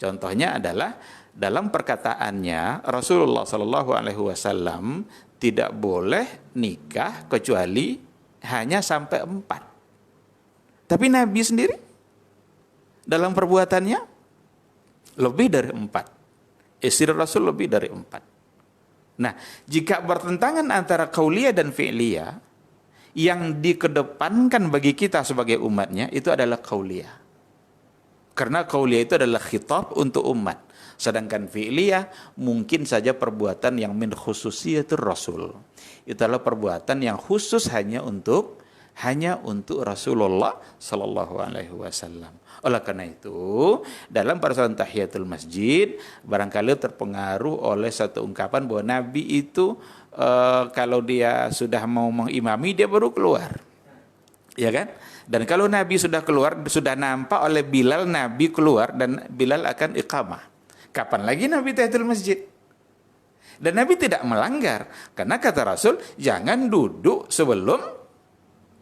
Contohnya adalah dalam perkataannya Rasulullah SAW tidak boleh nikah kecuali hanya sampai 4. Tapi Nabi sendiri dalam perbuatannya lebih dari 4. Istri Rasul lebih dari 4. Nah, jika bertentangan antara qauliyah dan fi'liyah, yang dikedepankan bagi kita sebagai umatnya itu adalah qauliyah. Karena qauliyah itu adalah khitab untuk umat. Sedangkan fi'liyah mungkin saja perbuatan yang min khususiyatur Rasul. Itu adalah perbuatan yang khusus hanya untuk Rasulullah sallallahu alaihi wasallam. Oleh karena itu, dalam persoalan tahiyatul masjid barangkali terpengaruh oleh satu ungkapan bahwa Nabi itu kalau dia sudah mau mengimami dia baru keluar. Ya kan? Dan kalau Nabi sudah keluar, sudah nampak oleh Bilal Nabi keluar dan Bilal akan iqamah. Kapan lagi Nabi tahiyatul masjid? Dan Nabi tidak melanggar. Karena kata Rasul, jangan duduk sebelum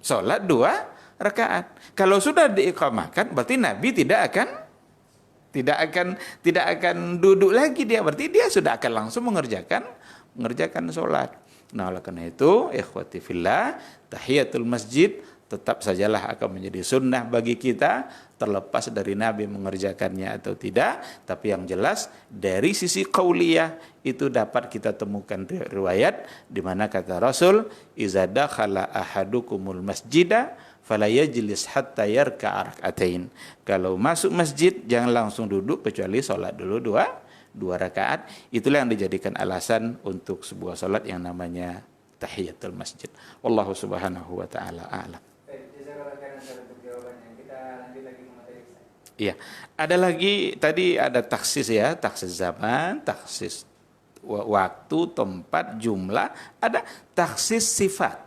sholat 2 rakaat. Kalau sudah diiqamahkan, berarti Nabi tidak akan duduk lagi dia. Berarti dia sudah akan langsung mengerjakan sholat. Nah, oleh karena itu, ikhwati fillah, tahiyatul masjid tetap sajalah akan menjadi sunnah bagi kita, terlepas dari Nabi mengerjakannya atau tidak. Tapi yang jelas dari sisi qauliyah itu dapat kita temukan riwayat di mana kata Rasul, iza dakhala ahadukumul masjida fala yajlis hatta yarka'a rak'atain. Kalau masuk masjid jangan langsung duduk kecuali salat dulu 2 rakaat. Itulah yang dijadikan alasan untuk sebuah salat yang namanya tahiyatul masjid. Wallahu subhanahu wa taala a'lam. Iya, ada lagi tadi ada taksis ya, taksis zaman, taksis waktu, tempat, jumlah, ada taksis sifat.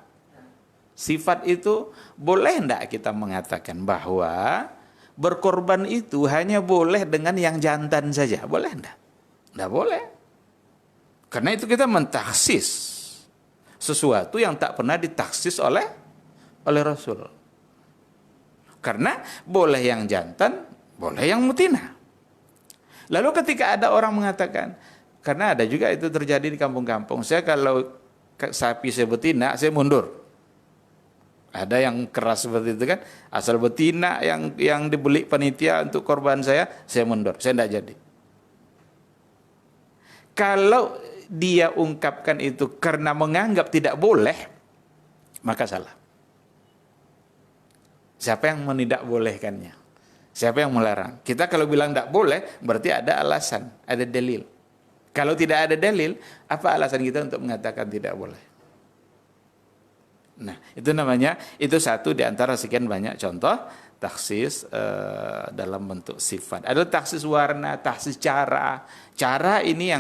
Sifat itu boleh enggak kita mengatakan bahwa berkorban itu hanya boleh dengan yang jantan saja, boleh enggak? Enggak boleh. Karena itu kita mentaksis sesuatu yang tak pernah ditaksis oleh Rasul. Karena boleh yang jantan, boleh yang mutina. Lalu ketika ada orang mengatakan, karena ada juga itu terjadi di kampung-kampung, saya kalau sapi saya betina, saya mundur. Ada yang keras seperti itu kan, asal betina yang dibeli panitia untuk korban saya mundur, saya tidak jadi. Kalau dia ungkapkan itu karena menganggap tidak boleh, maka salah. Siapa yang menidakbolehkannya? Siapa yang melarang? Kita kalau bilang tidak boleh, berarti ada alasan, ada dalil. Kalau tidak ada dalil, apa alasan kita untuk mengatakan tidak boleh? Nah, itu namanya, itu satu di antara sekian banyak contoh taksis dalam bentuk sifat. Ada taksis warna, taksis cara. Cara ini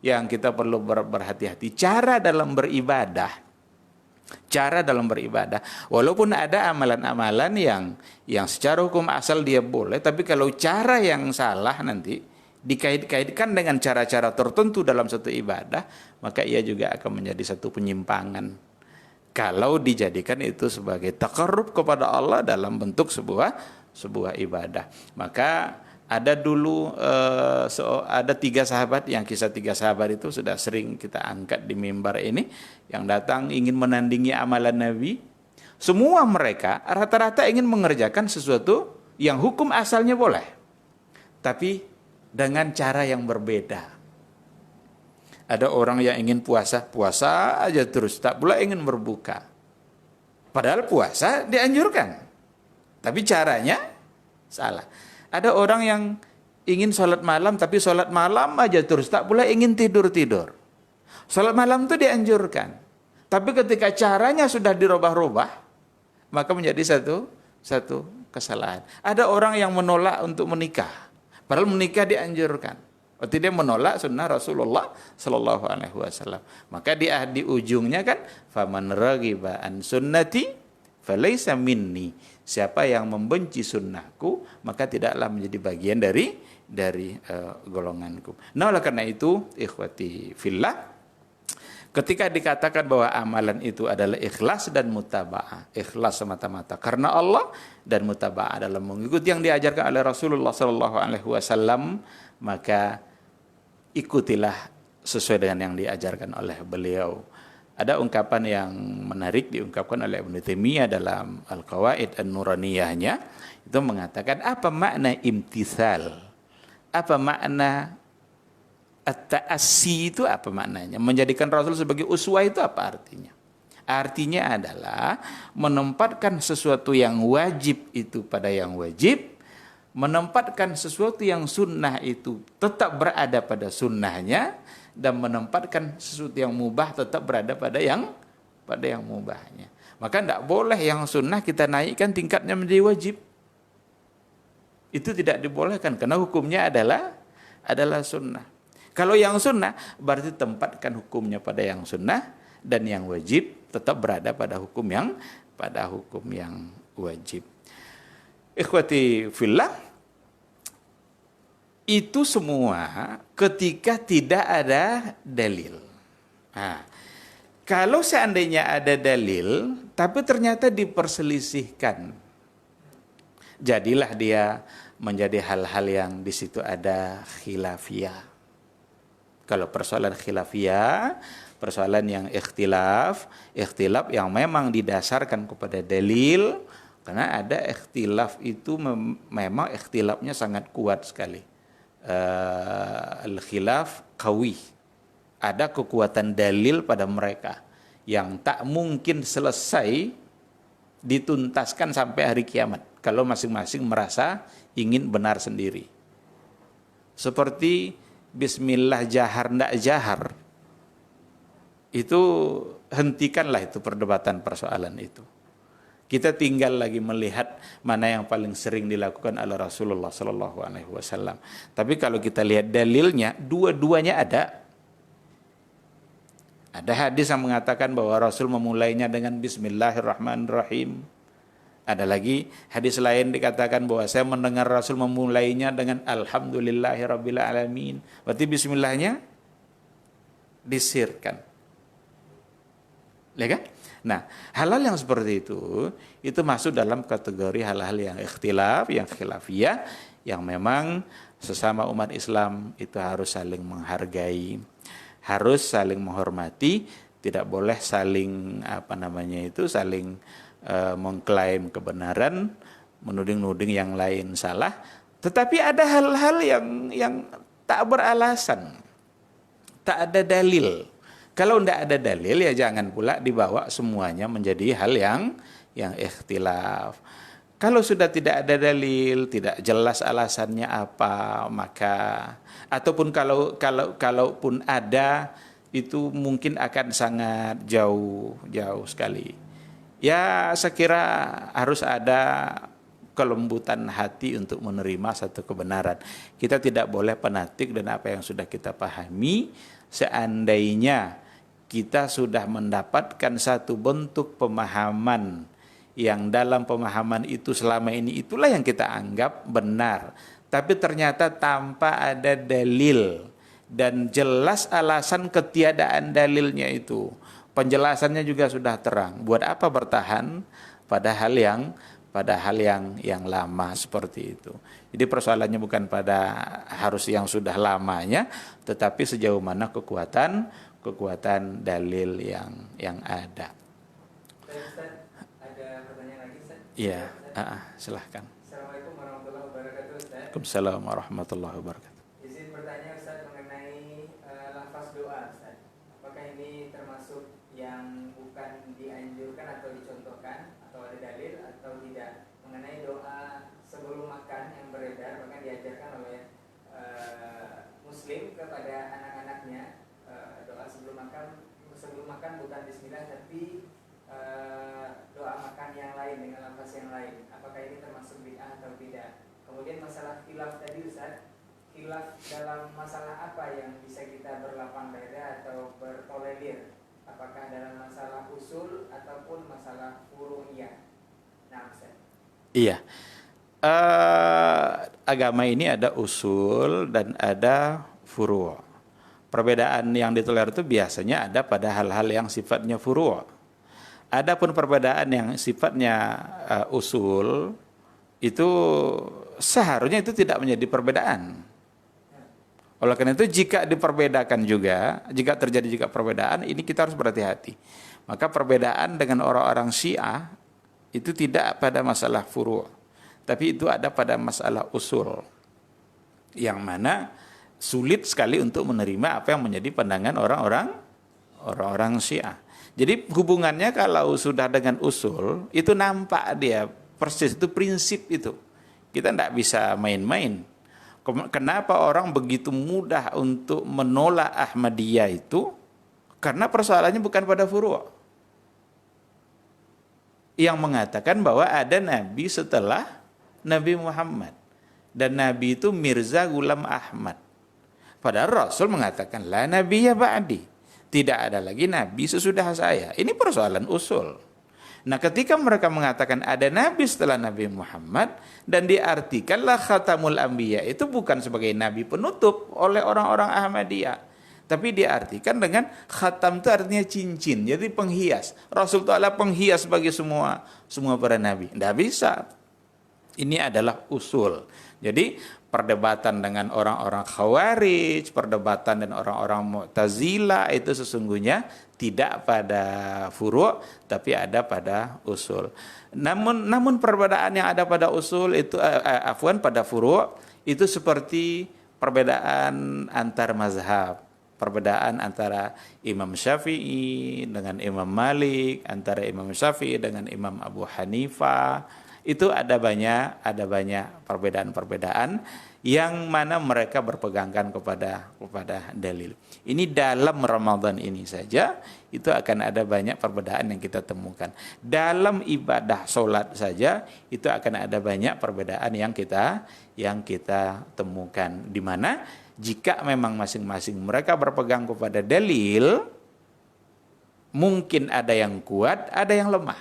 yang kita perlu berhati-hati. Cara dalam beribadah. Walaupun ada amalan-amalan yang secara hukum asal dia boleh, tapi kalau cara yang salah nanti dikait-kaitkan dengan cara-cara tertentu dalam satu ibadah, maka ia juga akan menjadi satu penyimpangan. Kalau dijadikan itu sebagai taqarrub kepada Allah dalam bentuk sebuah ibadah. Maka ada dulu ada 3 sahabat, yang kisah 3 sahabat itu sudah sering kita angkat di mimbar ini, yang datang ingin menandingi amalan Nabi. Semua mereka rata-rata ingin mengerjakan sesuatu yang hukum asalnya boleh, tapi dengan cara yang berbeda. Ada orang yang ingin puasa aja terus, tak pula ingin berbuka. Padahal puasa dianjurkan, tapi caranya salah. Ada orang yang ingin sholat malam, tapi sholat malam aja terus, tak pula ingin tidur-tidur. Sholat malam itu dianjurkan, tapi ketika caranya sudah dirubah-rubah, maka menjadi satu kesalahan. Ada orang yang menolak untuk menikah, padahal menikah dianjurkan. Berarti dia menolak sunnah Rasulullah Sallallahu Alaihi Wasallam. Maka di ujungnya kan, faman raghiba an sunnati falaysa minni. Siapa yang membenci sunnahku, maka tidaklah menjadi bagian dari golonganku. Nah, oleh karena itu, ikhwati fillah, ketika dikatakan bahwa amalan itu adalah ikhlas dan mutaba'ah, ikhlas semata-mata karena Allah dan mutaba'ah dalam mengikuti yang diajarkan oleh Rasulullah Sallallahu Alaihi Wasallam, maka ikutilah sesuai dengan yang diajarkan oleh beliau. Ada ungkapan yang menarik diungkapkan oleh Ibnu Taimiyah dalam Al-Qawaid An-Nuraniyahnya, itu mengatakan apa makna imtithal, apa makna at-ta'assi, itu apa maknanya? Menjadikan Rasul sebagai uswah itu apa artinya? Artinya adalah menempatkan sesuatu yang wajib itu pada yang wajib, menempatkan sesuatu yang sunnah itu tetap berada pada sunnahnya, dan menempatkan sesuatu yang mubah tetap berada pada yang mubahnya. Maka tidak boleh yang sunnah kita naikkan tingkatnya menjadi wajib. Itu tidak dibolehkan karena hukumnya adalah sunnah. Kalau yang sunnah berarti tempatkan hukumnya pada yang sunnah, dan yang wajib tetap berada pada hukum yang wajib. Ikhwati fillah, itu semua ketika tidak ada dalil. Nah, kalau seandainya ada dalil tapi ternyata diperselisihkan, jadilah dia menjadi hal-hal yang di situ ada khilafiyah. Kalau persoalan khilafiyah, persoalan yang ikhtilaf yang memang didasarkan kepada dalil, karena ada ikhtilaf itu memang ikhtilafnya sangat kuat sekali. Al-khilaf qawi, ada kekuatan dalil pada mereka yang tak mungkin selesai dituntaskan sampai hari kiamat kalau masing-masing merasa ingin benar sendiri. Seperti bismillah jahar ndak jahar, itu hentikanlah itu perdebatan persoalan itu. Kita tinggal lagi melihat mana yang paling sering dilakukan oleh Rasulullah Sallallahu Alaihi Wasallam. Tapi kalau kita lihat dalilnya, dua-duanya ada. Ada hadis yang mengatakan bahwa Rasul memulainya dengan Bismillahirrahmanirrahim. Ada lagi hadis lain dikatakan bahwa saya mendengar Rasul memulainya dengan Alhamdulillahirabbil alamin. Berarti Bismillahnya disirkan. Ya kan? Nah, hal-hal yang seperti itu masuk dalam kategori hal-hal yang ikhtilaf, yang khilafiyah, yang memang sesama umat Islam itu harus saling menghargai, harus saling menghormati, tidak boleh saling saling mengklaim kebenaran, menuding-nuding yang lain salah. Tetapi ada hal-hal yang tak beralasan, tak ada dalil. Kalau tidak ada dalil, ya jangan pula dibawa semuanya menjadi hal yang ikhtilaf. Kalau sudah tidak ada dalil, tidak jelas alasannya apa, maka ataupun kalaupun ada, itu mungkin akan sangat jauh sekali. Ya, saya kira harus ada kelembutan hati untuk menerima satu kebenaran. Kita tidak boleh fanatik dan apa yang sudah kita pahami. Seandainya kita sudah mendapatkan satu bentuk pemahaman yang dalam pemahaman itu selama ini itulah yang kita anggap benar, tapi ternyata tanpa ada dalil dan jelas alasan ketiadaan dalilnya itu. Penjelasannya juga sudah terang. Buat apa bertahan pada hal yang lama seperti itu. Jadi persoalannya bukan pada harus yang sudah lamanya, tetapi sejauh mana kekuatan dalil yang ada. Ustaz, ada pertanyaan lagi Ustaz? Iya, silahkan. Assalamualaikum warahmatullahi wabarakatuh Ustaz. Waalaikumsalam warahmatullahi wabarakatuh. Izin bertanya Ustaz mengenai lafaz doa Ustaz. Apakah ini termasuk yang bukan dianjurkan atau dicontohkan atau ada dalil atau tidak, mengenai doa sebelum makan yang beredar bahkan diajarkan oleh muslim kepada anak-anaknya, doa sebelum makan bukan bismillah tapi doa makan yang lain dengan lafaz yang lain. Apakah ini termasuk bid'ah atau tidak? Kemudian masalah khilaf tadi Ustaz, khilaf dalam masalah apa yang bisa kita berlapang dada atau bertolerir? Apakah dalam masalah usul ataupun masalah furu'iyah? Nah, Ustaz. Iya. Agama ini ada usul dan ada furu'. Perbedaan yang ditolerir itu biasanya ada pada hal-hal yang sifatnya furu'. Adapun perbedaan yang sifatnya usul itu seharusnya itu tidak menjadi perbedaan. Oleh karena itu jika jika terjadi perbedaan, ini kita harus berhati-hati. Maka perbedaan dengan orang-orang Syiah itu tidak pada masalah furu', tapi itu ada pada masalah usul. Yang mana sulit sekali untuk menerima apa yang menjadi pandangan orang-orang Syiah. Jadi hubungannya kalau sudah dengan usul, itu nampak dia persis, itu prinsip itu. Kita tidak bisa main-main. Kenapa orang begitu mudah untuk menolak Ahmadiyah itu? Karena persoalannya bukan pada furu'. Yang mengatakan bahwa ada Nabi setelah Nabi Muhammad. Dan Nabi itu Mirza Ghulam Ahmad. Padahal Rasul mengatakan, la nabiyya ba'di. Tidak ada lagi Nabi sesudah saya. Ini persoalan usul. Nah, ketika mereka mengatakan ada Nabi setelah Nabi Muhammad dan diartikanlah Khatamul Anbiya itu bukan sebagai Nabi penutup oleh orang-orang Ahmadiyah, tapi diartikan dengan khatam itu artinya cincin, jadi penghias. Rasul itu adalah penghias bagi semua para Nabi. Tidak bisa. Ini adalah usul. Jadi perdebatan dengan orang-orang Khawarij, perdebatan dengan orang-orang Mu'tazilah itu sesungguhnya tidak pada furu' tapi ada pada usul. Namun perbedaan yang ada pada usul itu pada furu' itu seperti perbedaan antar mazhab, perbedaan antara Imam Syafi'i dengan Imam Malik, antara Imam Syafi'i dengan Imam Abu Hanifah. Itu ada banyak perbedaan-perbedaan yang mana mereka berpegangkan kepada dalil. Ini dalam Ramadan ini saja itu akan ada banyak perbedaan yang kita temukan. Dalam ibadah sholat saja itu akan ada banyak perbedaan yang kita temukan. Di mana jika memang masing-masing mereka berpegang kepada dalil, mungkin ada yang kuat, ada yang lemah.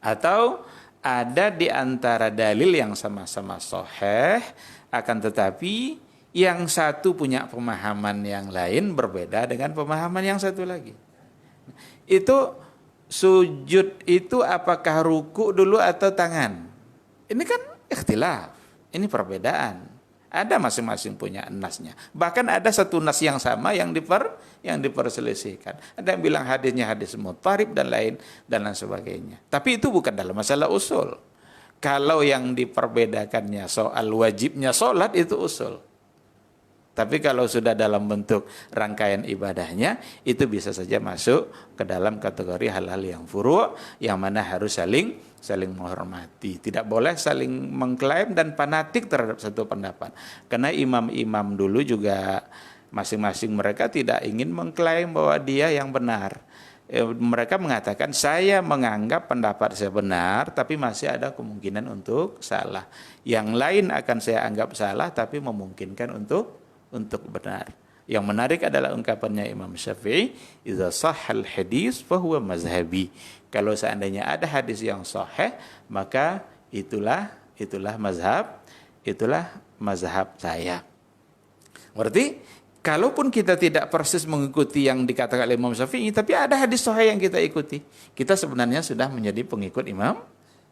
Atau ada di antara dalil yang sama-sama sahih, akan tetapi yang satu punya pemahaman yang lain berbeda dengan pemahaman yang satu lagi. Itu sujud itu apakah ruku dulu atau tangan? Ini kan ikhtilaf, ini perbedaan. Ada masing-masing punya nasnya. Bahkan ada satu nas yang sama yang diperselisihkan. Ada yang bilang hadisnya hadis muttarib dan lain sebagainya. Tapi itu bukan dalam masalah usul. Kalau yang diperbedakannya soal wajibnya sholat itu usul. Tapi kalau sudah dalam bentuk rangkaian ibadahnya, itu bisa saja masuk ke dalam kategori hal-hal yang furu', yang mana harus saling menghormati. Tidak boleh saling mengklaim dan fanatik terhadap satu pendapat. Karena imam-imam dulu juga masing-masing mereka tidak ingin mengklaim bahwa dia yang benar. Mereka mengatakan, saya menganggap pendapat saya benar, tapi masih ada kemungkinan untuk salah. Yang lain akan saya anggap salah, tapi memungkinkan untuk benar. Yang menarik adalah ungkapannya Imam Syafi'i, idza sahhal hadis fa huwa mazhabi. Kalau seandainya ada hadis yang sahih, maka itulah mazhab itulah mazhab saya. Berarti kalaupun kita tidak persis mengikuti yang dikatakan oleh Imam Syafi'i, tapi ada hadis sahih yang kita ikuti, kita sebenarnya sudah menjadi pengikut Imam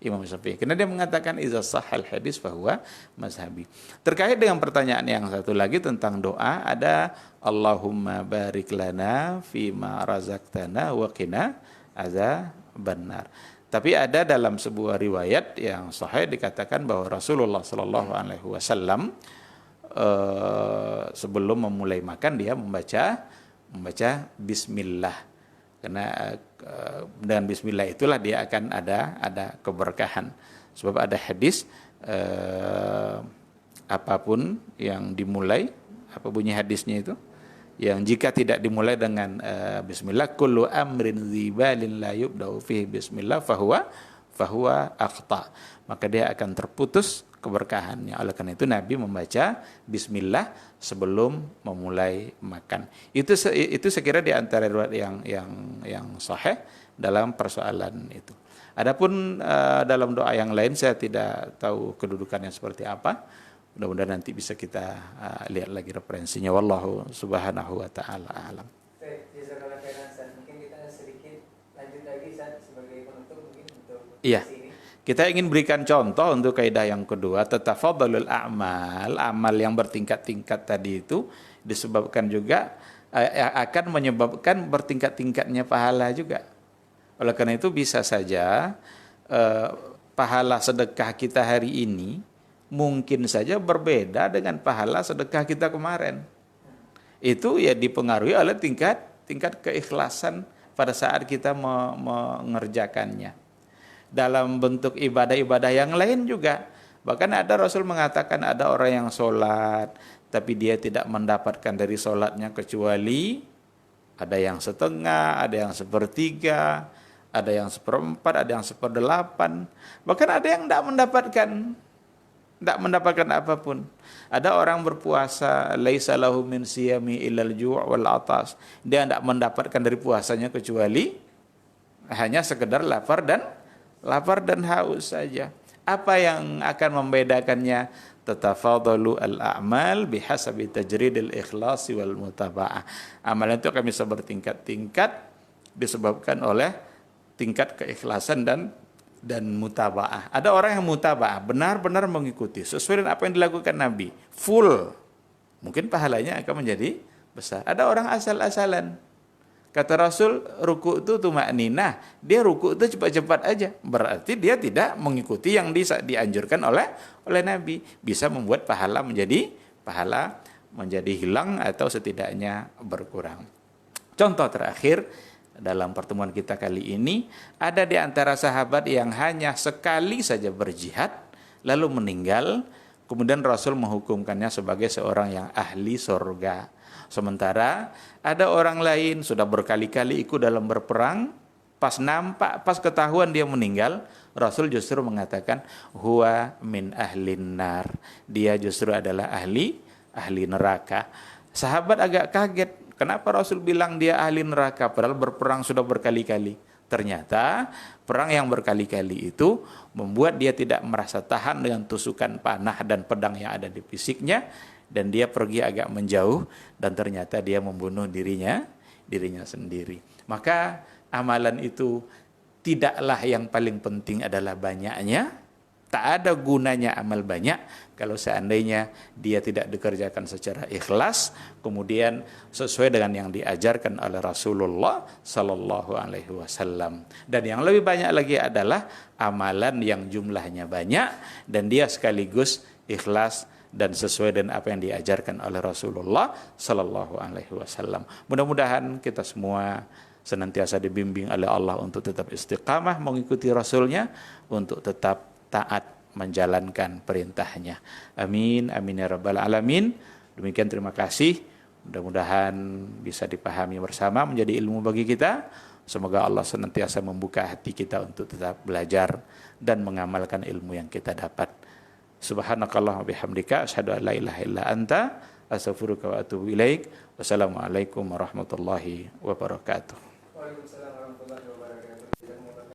Syafi'i. Karena dia mengatakan iza sahal hadis fahuwa mazhabi. Terkait dengan pertanyaan yang satu lagi tentang doa, ada Allahumma barik lana fima razaqtana wa qina azabannar. Tapi ada dalam sebuah riwayat yang sahih dikatakan bahwa Rasulullah sallallahu alaihi wasallam sebelum memulai makan dia membaca bismillah, karena dengan bismillah itulah dia akan ada keberkahan. Sebab ada hadis apapun yang dimulai, apa bunyi hadisnya itu, yang jika tidak dimulai dengan bismillah, kullu amrin dzibalin la yubda'u fihi bismillah fahuwa aqta, maka dia akan terputus keberkahannya. Oleh karena itu Nabi membaca bismillah sebelum memulai makan. Itu saya kira di antara riwayat yang sahih dalam persoalan itu. Adapun dalam doa yang lain saya tidak tahu kedudukannya seperti apa. Mudah-mudahan nanti bisa kita lihat lagi referensinya. Wallahu subhanahu wa ta'ala a'lam. Baik, jazakallahu khairan Ustaz. Mungkin kita sedikit lanjut lagi Ustaz sebagai penutup mungkin untuk Iya. sini. Kita ingin berikan contoh untuk kaidah yang kedua, tatafadhalul a'mal, amal yang bertingkat-tingkat tadi itu disebabkan juga akan menyebabkan bertingkat-tingkatnya pahala juga. Oleh karena itu bisa saja pahala sedekah kita hari ini mungkin saja berbeda dengan pahala sedekah kita kemarin. Itu ya dipengaruhi oleh tingkat keikhlasan pada saat kita mengerjakannya. Dalam bentuk ibadah-ibadah yang lain juga. Bahkan ada Rasul mengatakan ada orang yang sholat, tapi dia tidak mendapatkan dari sholatnya kecuali ada yang setengah, ada yang sepertiga, ada yang seperempat, ada yang seperdelapan. Bahkan ada yang tidak mendapatkan apapun. Ada orang berpuasa, laisa lahu min siyami illal ju' wal atas. Dia tidak mendapatkan dari puasanya kecuali hanya sekedar lapar dan haus saja. Apa yang akan membedakannya? Tatafadalu al-a'mal bihasabi tajridil ikhlasi wal mutaba'ah. Amalan itu akan bisa bertingkat-tingkat disebabkan oleh tingkat keikhlasan dan mutaba'ah. Ada orang yang mutaba'ah, benar-benar mengikuti sesuai dengan apa yang dilakukan Nabi, full. Mungkin pahalanya akan menjadi besar. Ada orang asal-asalan. Kata Rasul, ruku itu tumakninah. Dia ruku itu cepat-cepat aja. Berarti dia tidak mengikuti yang dianjurkan oleh Nabi. Bisa membuat pahala menjadi hilang atau setidaknya berkurang. Contoh terakhir dalam pertemuan kita kali ini, ada di antara sahabat yang hanya sekali saja berjihad lalu meninggal, kemudian Rasul menghukumkannya sebagai seorang yang ahli surga. Sementara ada orang lain sudah berkali-kali ikut dalam berperang, pas ketahuan dia meninggal, Rasul justru mengatakan huwa min ahlin nar. Dia justru adalah ahli neraka. Sahabat agak kaget, kenapa Rasul bilang dia ahli neraka padahal berperang sudah berkali-kali? Ternyata perang yang berkali-kali itu membuat dia tidak merasa tahan dengan tusukan panah dan pedang yang ada di fisiknya, dan dia pergi agak menjauh dan ternyata dia membunuh dirinya sendiri. Maka amalan itu tidaklah yang paling penting adalah banyaknya. Tak ada gunanya amal banyak kalau seandainya dia tidak dikerjakan secara ikhlas, kemudian sesuai dengan yang diajarkan oleh Rasulullah sallallahu alaihi wasallam. Dan yang lebih banyak lagi adalah amalan yang jumlahnya banyak dan dia sekaligus ikhlas dan sesuai dengan apa yang diajarkan oleh Rasulullah sallallahu alaihi wasallam. Mudah-mudahan kita semua senantiasa dibimbing oleh Allah untuk tetap istiqamah mengikuti Rasulnya, untuk tetap taat menjalankan perintahnya. Amin, amin ya rabbal alamin. Demikian, terima kasih. Mudah-mudahan bisa dipahami bersama, menjadi ilmu bagi kita. Semoga Allah senantiasa membuka hati kita untuk tetap belajar dan mengamalkan ilmu yang kita dapat. Subhanakallah wa bihamdika asyhadu an la ilaha illa anta astaghfiruka wa atubu ilaik. Wassalamualaikum warahmatullahi wabarakatuh.